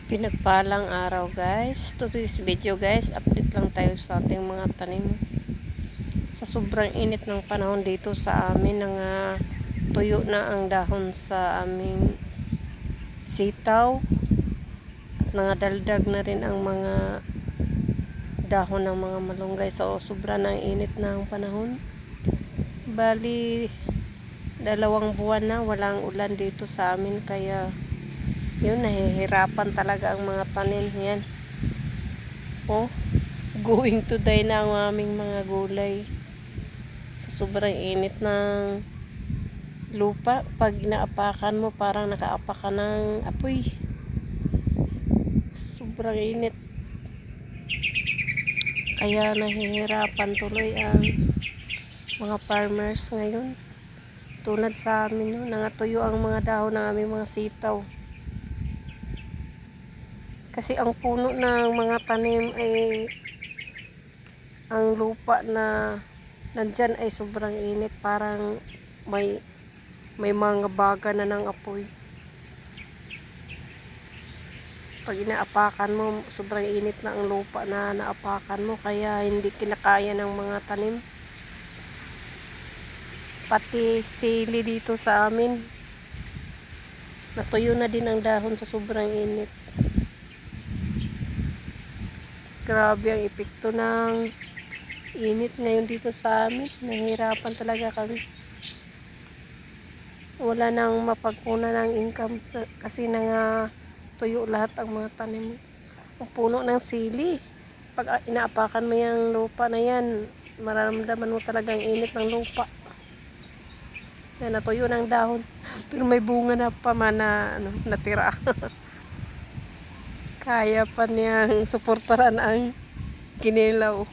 Pinagpalang araw guys. To this video guys, update lang tayo sa ating mga tanim. Sa sobrang init ng panahon dito sa amin, tuyo na ang dahon sa aming sitaw. At nangadaldag na rin ang mga dahon ng mga malunggay. So sobrang ng init ng panahon. Bali, 2 buwan na walang ulan dito sa amin, kaya yun, nahihirapan talaga ang mga tanim. Yan, oh, going to die na ang aming mga gulay sa sobrang init ng lupa. Pag inaapakan mo, parang nakaapak ka ng apoy. Sobrang init, kaya nahihirapan tuloy ang mga farmers ngayon. Tulad sa amin, no, nangatuyo ang mga dahon ng aming mga sitaw. Kasi ang puno ng mga tanim ay ang lupa na nandyan ay sobrang init. Parang may mga baga na ng apoy. Pag inaapakan mo, sobrang init na ang lupa na naapakan mo, kaya hindi kinakaya ng mga tanim. Pati sili dito sa amin, natuyo na din ang dahon sa sobrang init. Grabe ang epekto ng init ngayon dito sa amin. Nahihirapan talaga kami. Wala nang mapagpuna ng income kasi tuyo lahat ang mga tanim. Ang puno ng sili, pag inaapakan mo yung lupa na yan, mararamdaman mo talaga ang init ng lupa. Yan, natuyo ng dahon, pero may bunga na pa man na natira. Kaya pa niyang suportaran ang kinilaw.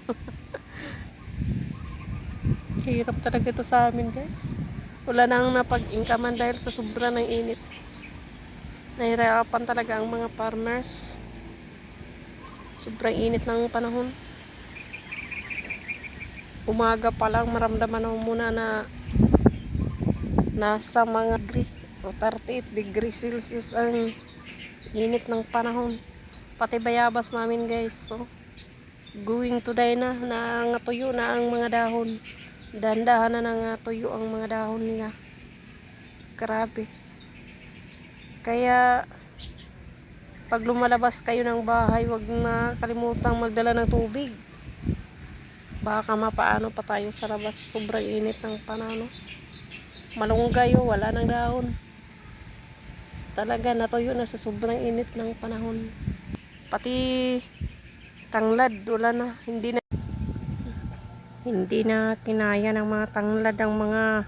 Hirap talaga ito sa amin guys. Wala nang napag-inkaman dahil sa sobra ng init. Nahihirapan talaga ang mga farmers. Sobrang init ng panahon. Umaga pa lang maramdaman mo muna na nasa mga 38 degrees Celsius ang init ng panahon. Pati bayabas namin guys, so going to die na, nangatuyo na ang mga dahon. Dahan-dahan na nangatuyo ang mga dahon nila. Grabe. Kaya pag lumalabas kayo ng bahay, wag na kalimutang magdala ng tubig. Baka mapaano pa tayo sa labas sa sobrang init ng panahon. Malunggay, wala nang dahon. Talaga natuyo na sa sobrang init ng panahon. Pati tanglad, wala na, hindi na kinaya ng mga tanglad ang mga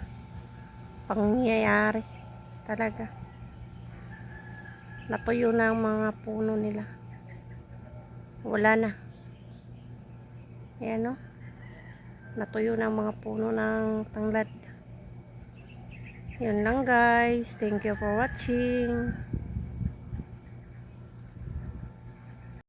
pangyayari. Talaga natuyo na ang mga puno nila, wala na. Ayan, no, natuyo na ang mga puno ng tanglad. Yun lang guys, thank you for watching.